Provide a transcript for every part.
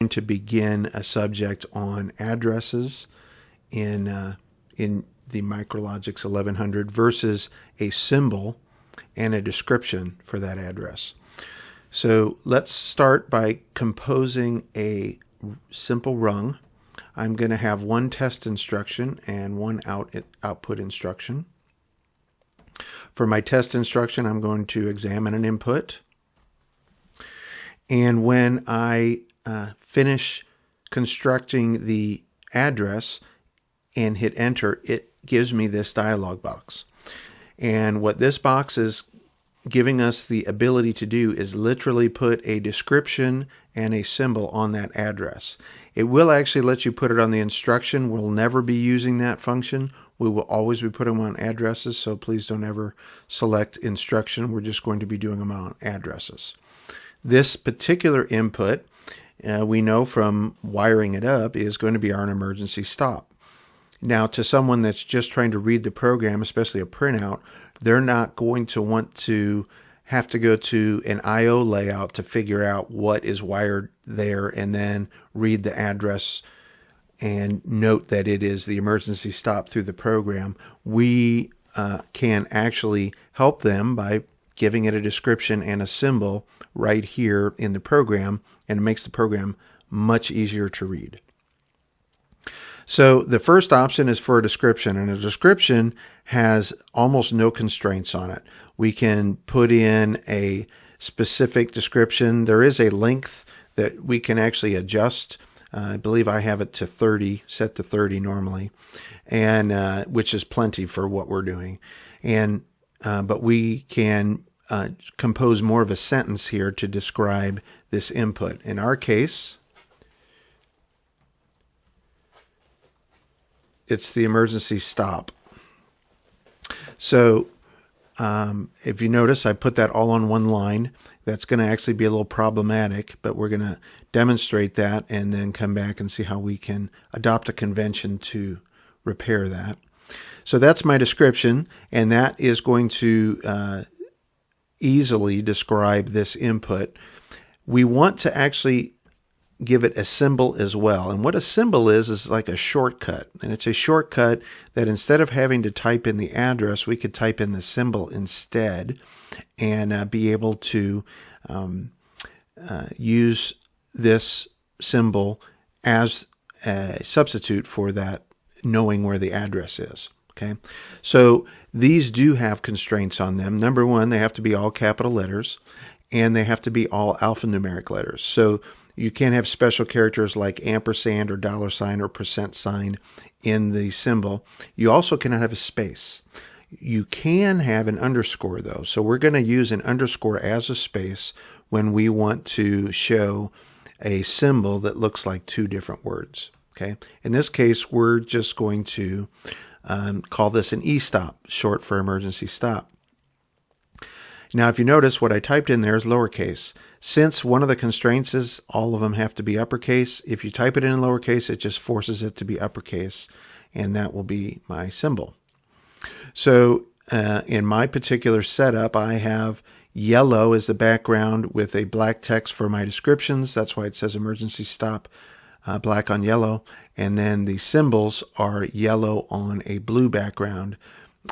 to begin a subject on addresses in the Micrologix 1100 versus a symbol and a description for that address. So let's start by composing a simple rung. I'm going to have one test instruction and one output instruction. For my test instruction, I'm going to examine an input. And when I finish constructing the address and hit enter, it gives me this dialog box. And what this box is giving us the ability to do is literally put a description and a symbol on that address. It will actually let you put it on the instruction. We'll never be using that function. We will always be putting them on addresses, so please don't ever select instruction. We're just going to be doing them on addresses. This particular input, we know from wiring it up, is going to be our emergency stop. Now, to someone that's just trying to read the program, especially a printout, they're not going to want to have to go to an I/O layout to figure out what is wired there and then read the address and note that it is the emergency stop through the program. We can actually help them by giving it a description and a symbol right here in the program, and it makes the program much easier to read. So the first option is for a description, and a description has almost no constraints on it. We can put in a specific description. There is a length that we can actually adjust. I believe I have it to 30, set to 30 normally, and which is plenty for what we're doing. And but we can compose more of a sentence here to describe this input. In our case, it's the emergency stop. So if you notice, I put that all on one line. That's going to actually be a little problematic, but we're going to demonstrate that and then come back and see how we can adopt a convention to repair that. So that's my description, and that is going to easily describe this input. We want to actually give it a symbol as well. And what a symbol is like a shortcut. And it's a shortcut that instead of having to type in the address, we could type in the symbol instead and be able to use this symbol as a substitute for that knowing where the address is. Okay, so these do have constraints on them. Number one, they have to be all capital letters, and they have to be all alphanumeric letters. So you can't have special characters like ampersand or $ or % in the symbol. You also cannot have a space. You can have an underscore though. So we're going to use an underscore as a space when we want to show a symbol that looks like two different words. Okay. In this case, we're just going to call this an e-stop, short for emergency stop. Now, if you notice, what I typed in there is lowercase. Since one of the constraints is all of them have to be uppercase, if you type it in lowercase, it just forces it to be uppercase, and that will be my symbol. So in my particular setup, I have yellow as the background with a black text for my descriptions. That's why it says emergency stop, black on yellow. And then the symbols are yellow on a blue background.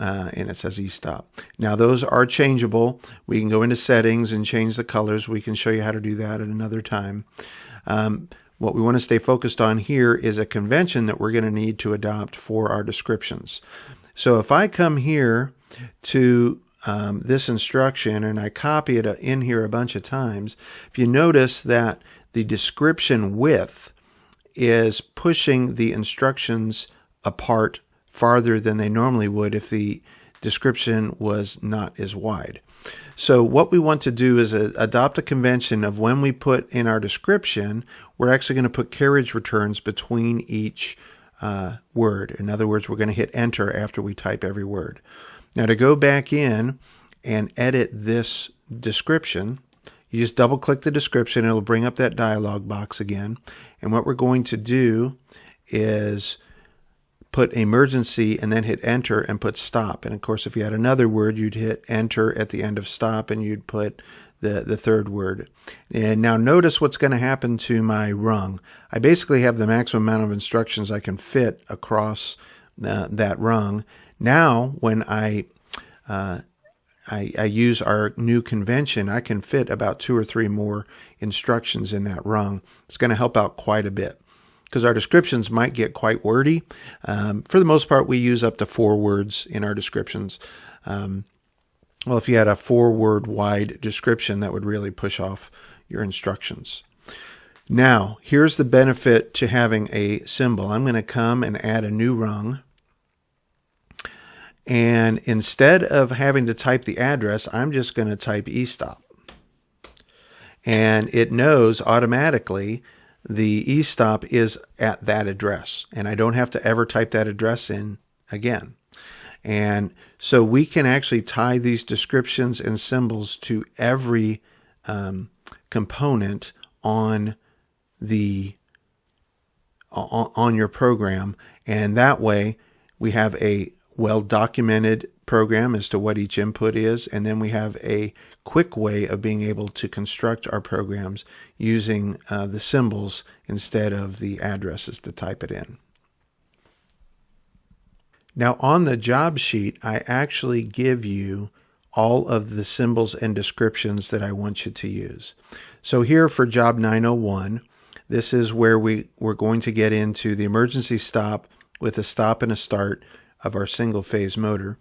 And it says e-stop. Now those are changeable. We can go into settings and change the colors. We can show you how to do that at another time. What we want to stay focused on here is a convention that we're going to need to adopt for our descriptions. So if I come here to this instruction and I copy it in here a bunch of times, if you notice that the description width is pushing the instructions apart farther than they normally would if the description was not as wide. So what we want to do is adopt a convention of when we put in our description, we're actually going to put carriage returns between each word. In other words, we're going to hit enter after we type every word. Now to go back in and edit this description, you just double click the description. It'll bring up that dialog box again. And what we're going to do is put emergency and then hit enter and put stop. And of course, if you had another word, you'd hit enter at the end of stop and you'd put the third word. And now notice what's going to happen to my rung. I basically have the maximum amount of instructions I can fit across that rung. Now, when I use our new convention, I can fit about 2 or 3 more instructions in that rung. It's going to help out quite a bit because our descriptions might get quite wordy. For the most part, we use up to 4 words in our descriptions. Well, if you had a 4-word wide description, that would really push off your instructions. Now, here's the benefit to having a symbol. I'm going to come and add a new rung. And instead of having to type the address, I'm just going to type eStop. And it knows automatically the eStop is at that address. And I don't have to ever type that address in again. And so we can actually tie these descriptions and symbols to every component on your program. And that way we have a well-documented program as to what each input is, and then we have a quick way of being able to construct our programs using the symbols instead of the addresses to type it in. Now on the job sheet, I actually give you all of the symbols and descriptions that I want you to use. So here for job 901, this is where we're going to get into the emergency stop with a stop and a start of our single phase motor.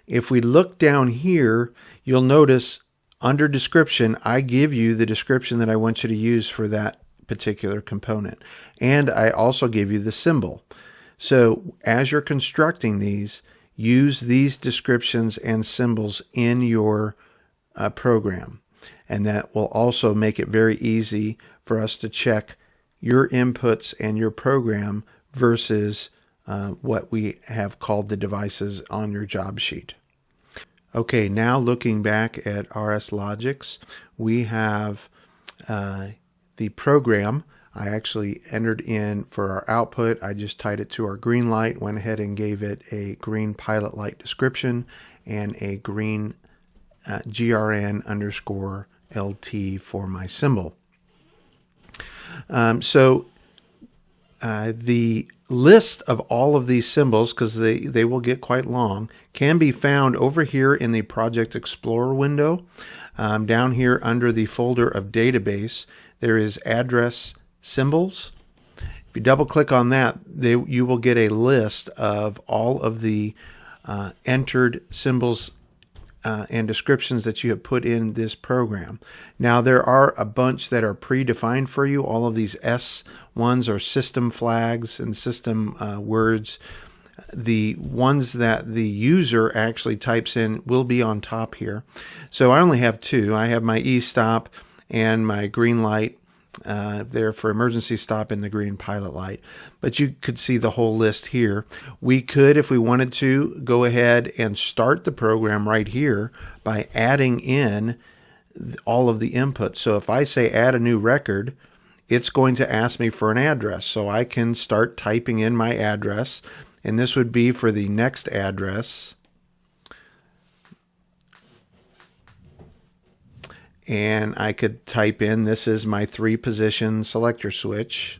If we look down here, you'll notice under description, I give you the description that I want you to use for that particular component. And I also give you the symbol. So as you're constructing these, use these descriptions and symbols in your program. And that will also make it very easy for us to check your inputs and your program versus what we have called the devices on your job sheet. Okay, now looking back at RS Logix, we have the program. I actually entered in for our output. I just tied it to our green light, went ahead and gave it a green pilot light description and a green GRN_LT for my symbol. The list of all of these symbols, because they will get quite long, can be found over here in the Project Explorer window. Down here under the folder of database, there is address symbols. If you double click on that, you will get a list of all of the entered symbols and descriptions that you have put in this program. Now there are a bunch that are predefined for you. All of these S ones are system flags and system words. The ones that the user actually types in will be on top here. So I only have 2. I have my eStop and my green light there for emergency stop and the green pilot light. But you could see the whole list here. We could, if we wanted to, go ahead and start the program right here by adding in all of the inputs. So if I say add a new record, it's going to ask me for an address. So I can start typing in my address, and this would be for the next address. And I could type in, this is my 3-position selector switch.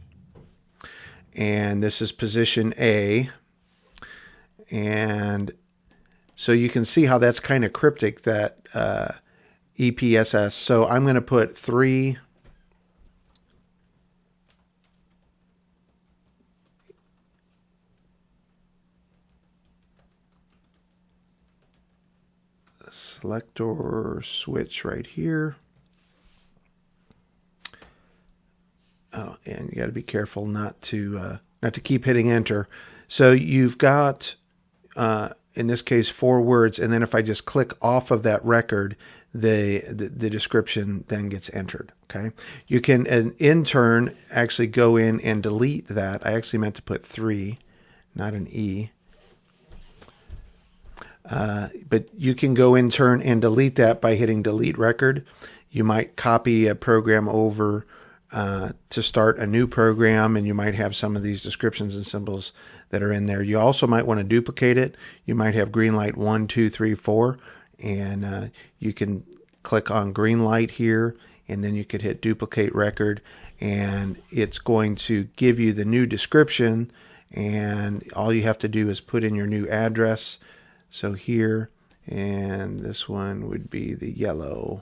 And this is position A. And so you can see how that's kind of cryptic, that EPSS. So I'm going to put 3 selector switch right here. Oh, and you got to be careful not to keep hitting enter. So you've got in this case 4 words, and then if I just click off of that record, the description then gets entered. Okay, you can in turn actually go in and delete that. I actually meant to put 3, not an E. But you can go in turn and delete that by hitting delete record. You might copy a program over to start a new program, and you might have some of these descriptions and symbols that are in there. You also might want to duplicate it. You might have green light 1, 2, 3, 4, and you can click on green light here, and then you could hit duplicate record, and it's going to give you the new description, and all you have to do is put in your new address. So here, and this one would be the yellow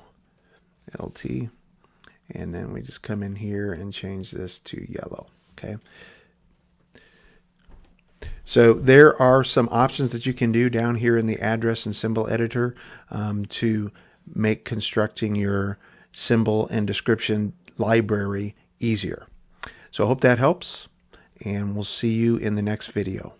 LT, and then we just come in here and change this to yellow. Okay. So there are some options that you can do down here in the address and symbol editor to make constructing your symbol and description library easier. So I hope that helps, and we'll see you in the next video.